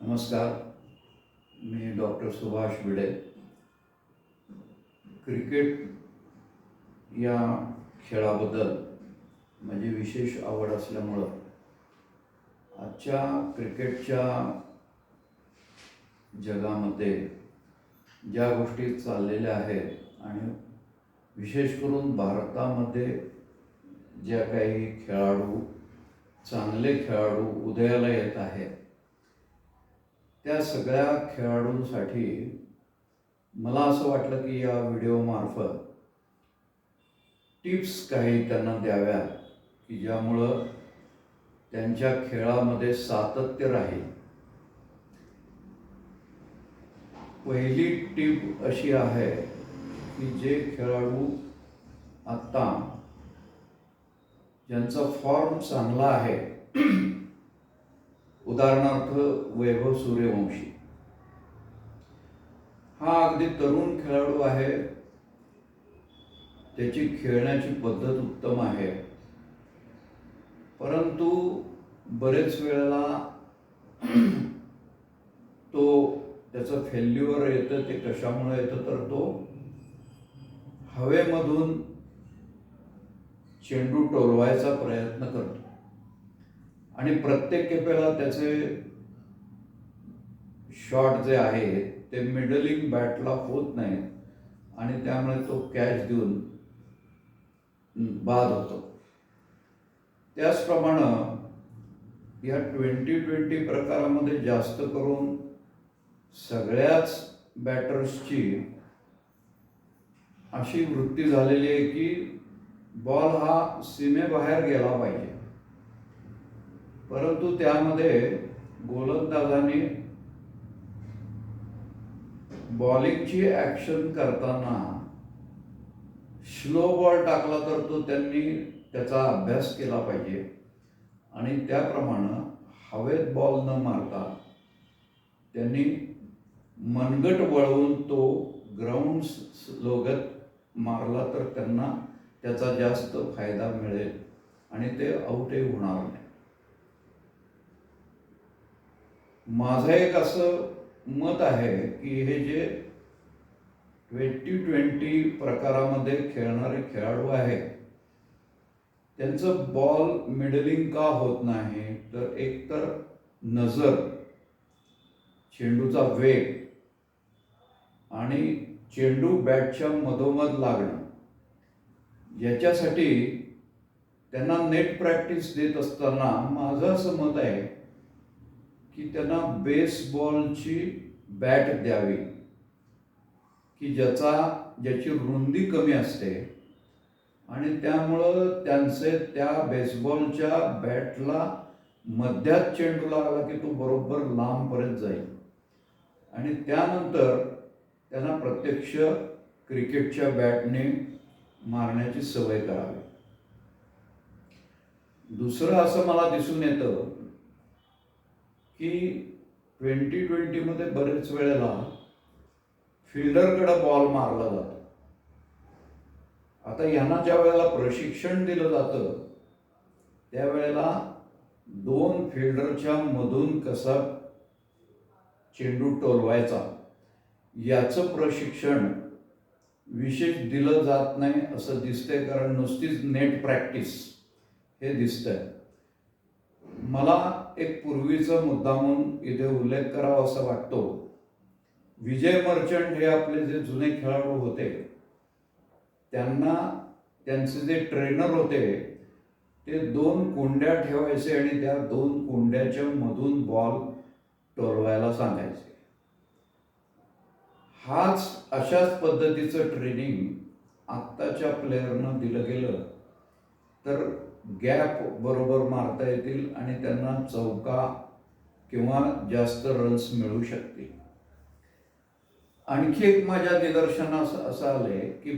नमस्कार, मी doctor Subhash Bhide. Cricket या खेळाबद्दल माझी विशेष आवड असल्यामुळं आजच्या क्रिकेटच्या जगामध्ये ज्या गोष्टी चाललेल्या आहेत आणि विशेष करून भारतामध्ये ज्या काही चांगले खेळाडू उदयाला येत आहेत, त्या सगळ्या खेळाडूंसाठी मला असं वाटलं की या व्हिडिओमार्फत टिप्स काही त्यांना द्याव्यात की ज्यामुळं त्यांच्या खेळामध्ये सातत्य राहील. पहिली टिप अशी आहे की जे खेळाडू आत्ता ज्यांचा फॉर्म चांगला आहे, उदाहरणार्थ वैभव सूर्यवंशी हा अगदी तरुण खेळाडू आहे. त्याची खेळण्याची पद्धत उत्तम आहे, परंतु बरेच वेळेला त्याचं फेल्युअर येतं. ते कशामुळे येतं तर तो हवेमधून चेंडू टोलवायचा प्रयत्न करतो आणि प्रत्येक खेपेला त्याचे शॉट जे आहेत ते मिडलिंग बॅटला होत नाहीत आणि त्यामुळे तो कॅच देऊन बाद होतो. त्याचप्रमाणे या 20-20 प्रकारामध्ये जास्त करून सगळ्याच बॅटर्सची अशी वृत्ती झालेली आहे की बॉल हा सीमेबाहेर गेला पाहिजे, परंतु त्यामध्ये गोलंदाजाने बॉलिंगची ॲक्शन करताना स्लो बॉल टाकला तर त्यांनी त्याचा अभ्यास केला पाहिजे आणि त्याप्रमाणे हवेत बॉल न मारता त्यांनी मनगट वळवून तो ग्राउंड लगत मारला तर त्यांना त्याचा जास्त फायदा मिळेल आणि ते आउटही होणार नाही. माझं एक असं मत आहे की हे जे 20-20 प्रकारामध्ये खेळणारे खेळाडू आहेत त्यांचं बॉल मिडलिंग का होत नाही तर एकतर नजर, चेंडूचा वेग आणि चेंडू बॅटच्या मधोमध लागणं, याच्यासाठी त्यांना नेट प्रॅक्टिस देत असताना माझं असं मत आहे की त्यांना बेसबॉलची बॅट द्यावी की ज्याची रुंदी कमी असते आणि त्यामुळं त्यांचे त्या बेसबॉलच्या बॅटला मध्यात चेंडू लागला की तो बरोबर लांबपर्यंत जाईल आणि त्यानंतर त्यांना प्रत्यक्ष क्रिकेटच्या बॅटने मारण्याची सवय करावी. दुसरं असं मला दिसून येतं की 20-20 बरेच वेळेला फिल्डरकडे बॉल मारला जातो. आता यांना ज्या वेळेला प्रशिक्षण दिलं जातं त्यावेळेला 2 फिल्डरच्या मधून कसा चेंडू टोलवायचा याचं प्रशिक्षण विशेष दिलं जात नाही असं दिसतंय, कारण नुसतीच नेट प्रॅक्टिस हे दिसतंय. मला एक पूर्वीचा मुद्दा म्हणून इथे उल्लेख करावा असं वाटतो. विजय मर्चंट हे आपले जे जुने खेळाडू होते त्यांचे जे ट्रेनर होते ते 2 कुंड्या ठेवायचे आणि त्या 2 कुंड्याच्या मधून बॉल टोलवायला सांगायचे. अशाच पद्धतीचं ट्रेनिंग आत्ताच्या प्लेयरना दिलं गेलं तर गॅप बरोबर मारता येतील आणि त्यांना चौका किंवा जास्त रन्स मिळू शकतील. आणखी एक माझ्या निदर्शनास असं आलंय की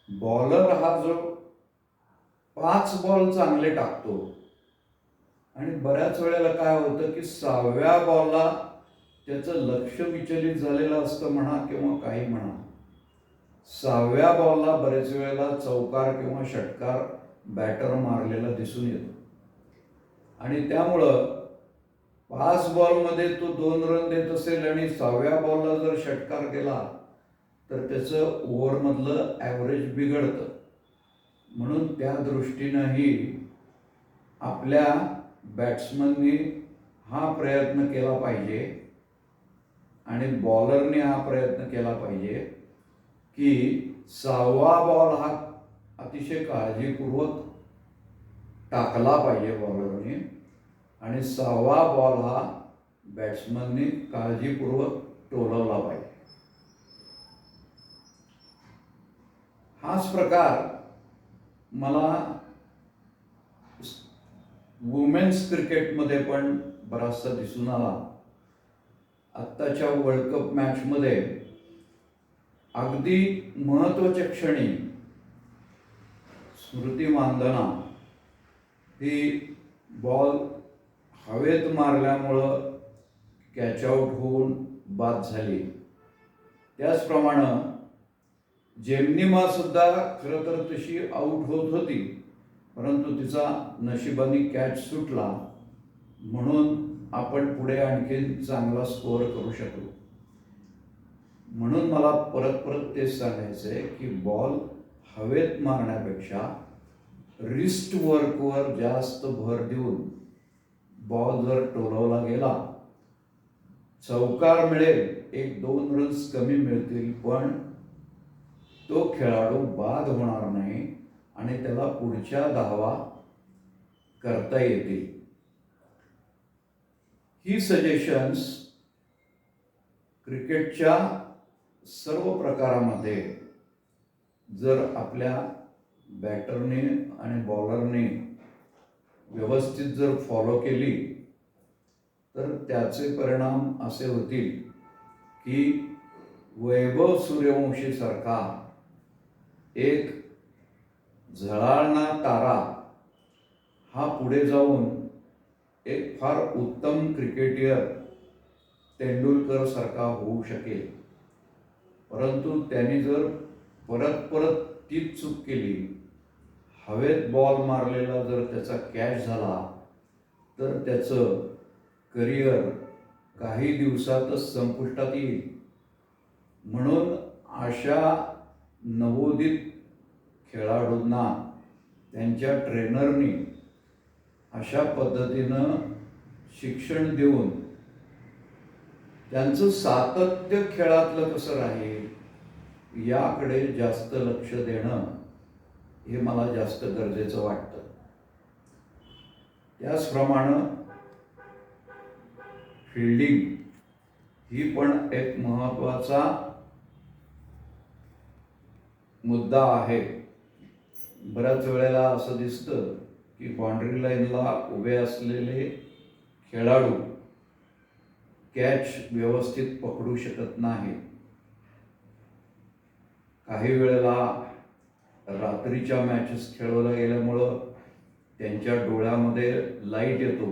बॉलर हा जो 5 बॉल चांगले टाकतो आणि बऱ्याच वेळेला काय होतं की 6व्या बॉलला त्याचं लक्ष विचलित झालेलं असतं म्हणा किंवा काही म्हणा. 6व्या बॉलला बरेच वेळेला चौकार किंवा षटकार बॅटर मारलेला दिसून येतो आणि त्यामुळं 5 बॉलमध्ये तो 2 रन देत असेल आणि 6व्या बॉलला जर षटकार केला तर त्याचं ओव्हरमधलं ॲव्हरेज बिघडतं. म्हणून त्या दृष्टीनंही आपल्या बॅट्समननी हा प्रयत्न केला पाहिजे आणि बॉलरने हा प्रयत्न केला पाहिजे की 6वा बॉल हा अतिशय काळजीपूर्वक टाकला पाहिजे बॉलरने आणि 6वा बॉल हा बॅट्समनने काळजीपूर्वक टोलवला पाहिजे. हाच प्रकार मला वुमेन्स क्रिकेटमध्ये पण बराचसा दिसून आला. आत्ताच्या वर्ल्ड कप मॅचमध्ये अगदी महत्त्वाच्या क्षणी स्मृती मानधना ही बॉल हवेत मारल्यामुळं कॅच आऊट होऊन बाद झाली. त्याचप्रमाणे जेमिनिमा सुद्धा खरं तर तशी आऊट होत होती, परंतु तिचा नशिबाने कॅच सुटला म्हणून आपण पुढे आणखीन चांगला स्कोअर करू शकलो. म्हणून मला परत परत तेच सांगायचं आहे की बॉल हवेत मारण्यापेक्षा रिस्ट वर्कवर जास्त भर देऊन बॉल जर टोलवला गेला, चौकार मिळेल, 1-2 रन्स कमी मिळतील, पण तो खेळाडू बाद होणार नाही आणि त्याला पुढच्या धावा करता येतील. ही सजेशन्स क्रिकेटच्या सर्व प्रकारामध्ये जर आपल्या बॅटरने आणि बॉलरने व्यवस्थित जर फॉलो केली तर त्याचे परिणाम असे होतील की वैभव सूर्यवंशीसारखा एक झळाळणारा तारा हा पुढे जाऊन एक फार उत्तम क्रिकेटर तेंडुलकर सारखा होऊ शकेल. परंतु त्यांनी जर परत परत तीच चूक केली, हवेत बॉल मारलेला जर त्याचा कॅच झाला तर त्याचं करिअर काही दिवसातच संपुष्टात येईल. म्हणून अशा नवोदित खेळाडूंना त्यांच्या ट्रेनरनी अशा पद्धतीनं शिक्षण देऊन त्यांचं सातत्य खेळातलं कसं राहील याकडे जास्त लक्ष देणं हे मला जास्त गरजेचं वाटतं. त्याचप्रमाणे फिल्डिंग ही पण एक महत्त्वाचा मुद्दा आहे. बऱ्याच वेळेला असं दिसतं की बाउंड्री लाईनला उभे असलेले खेळाडू कॅच व्यवस्थित पकडू शकत नाही. काही वेळेला रात्रीच्या मॅचेस खेळवल्या गेल्यामुळं त्यांच्या डोळ्यामध्ये लाईट येतो,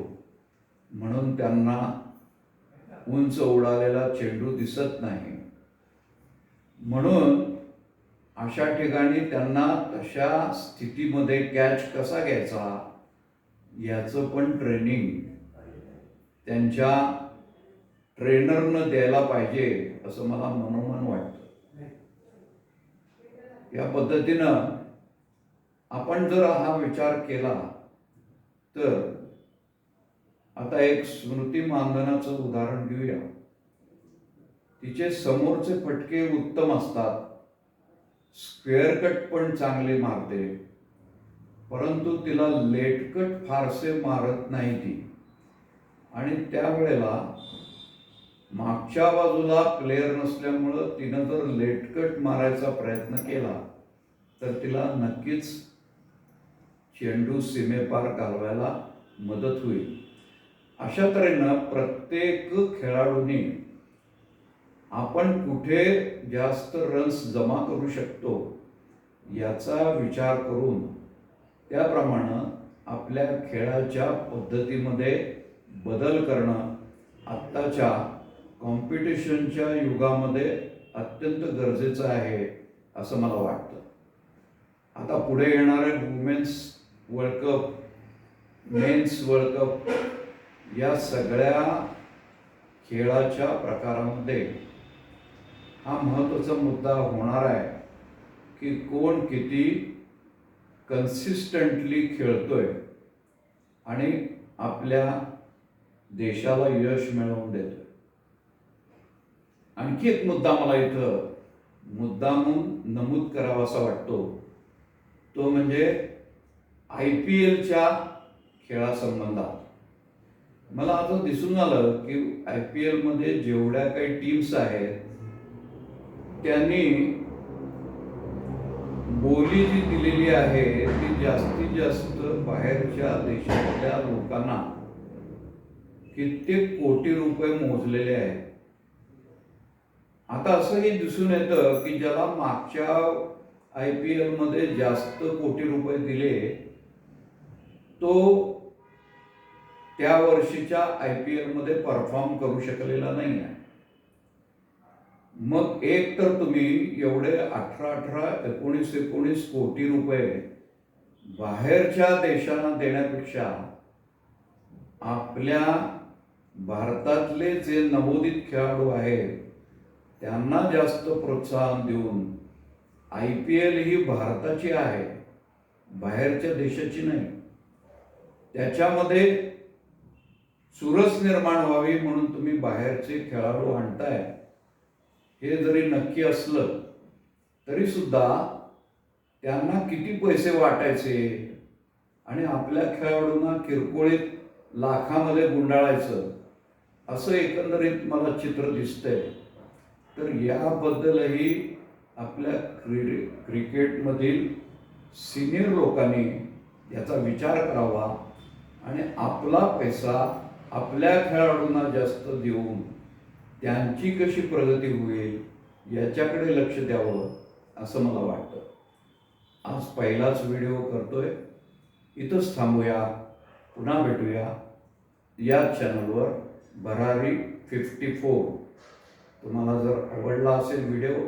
म्हणून त्यांना उंच उडालेला चेंडू दिसत नाही. म्हणून अशा ठिकाणी त्यांना तशा स्थितीमध्ये कॅच कसा घ्यायचा याचं पण ट्रेनिंग त्यांच्या ट्रेनरनं द्यायला पाहिजे असं मला मनोमन वाटतं. या पद्धतीनं आपण जर हा विचार केला तर आता एक स्मृती मानधनाचं उदाहरण घेऊया. तिचे समोरचे फटके उत्तम असतात, स्क्वेअर कट पण चांगले मारते, परंतु तिला लेट कट फारसे मारत नाही ती. आणि त्यावेळेला मागच्या बाजूला प्लेयर नसल्यामुळं तिनं जर लेट कट मारायचा प्रयत्न केला तर तिला नक्कीच चेंडू सीमेपार घालवायला मदत होईल. अशा तऱ्हेनं प्रत्येक खेळाडूने आपण कुठे जास्त रन्स जमा करू शकतो याचा विचार करून त्याप्रमाणे आपल्या खेळाच्या पद्धतीमध्ये बदल करणं आत्ताच्या कॉम्पिटिशनच्या युगामध्ये अत्यंत गरजेचं आहे असं मला वाटतं. आता पुढे येणारे women's world cup, men's world cup या सगळ्या खेळाच्या प्रकारामध्ये हा महत्त्वाचा मुद्दा होणार आहे की कोण किती कन्सिस्टंटली खेळतोय आणि आपल्या देशाला यश मिळवून देतोय. आणखी एक मुद्दा मला इथं मुद्दामून नमूद करावासा वाटतो, तो म्हणजे IPLच्या खेळासंबंधात. मला आता दिसून आलं की IPL मध्ये जेवढ्या काही टीम्स आहेत त्यांनी बोली जी दिलेली आहे ती जास्तीत जास्त बाहेरच्या देशातल्या लोकांना कित्येक कोटी रुपये मोजलेले आहेत. आता असंही दिसून येतं की ज्याला मागच्या IPL मध्ये जास्त कोटी रुपये दिले तो त्या वर्षीच्या IPL मध्ये परफॉर्म करू शकलेला नाही आहे. मग एक तर तुम्ही एवढे 19 कोटी रुपये बाहेरच्या देशांना देण्यापेक्षा आपल्या भारतातले जे नवोदित खेळाडू आहेत त्यांना जास्त प्रोत्साहन देऊन, IPL ही भारताची आहे, बाहेरच्या देशाची नाही, त्याच्यामध्ये चुरस निर्माण व्हावी म्हणून तुम्ही बाहेरचे खेळाडू आणताय, हे जरी नक्की असलं तरी सुद्धा त्यांना किती पैसे वाटायचे आणि आपल्या खेळाडूंना किरकोळीत लाखामध्ये गुंडाळायचं, असं एकंदरीत मला चित्र दिसतंय. तर याबद्दलही आपल्या क्रिकेटमधील सिनियर लोकांनी याचा विचार करावा आणि आपला पैसा आपल्या खेळाडूंना जास्त देऊन त्यांची कशी प्रगती होईल याच्याकडे लक्ष द्यावं असं मला वाटतं. आज पहिलाच व्हिडिओ करतोय, इथंच थांबूया. पुन्हा भेटूया या चॅनलवर भरारी 54. तुम्हाला जर आवडला असेल व्हिडिओ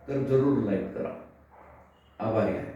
तर जरूर लाईक करा. आभारी आहे.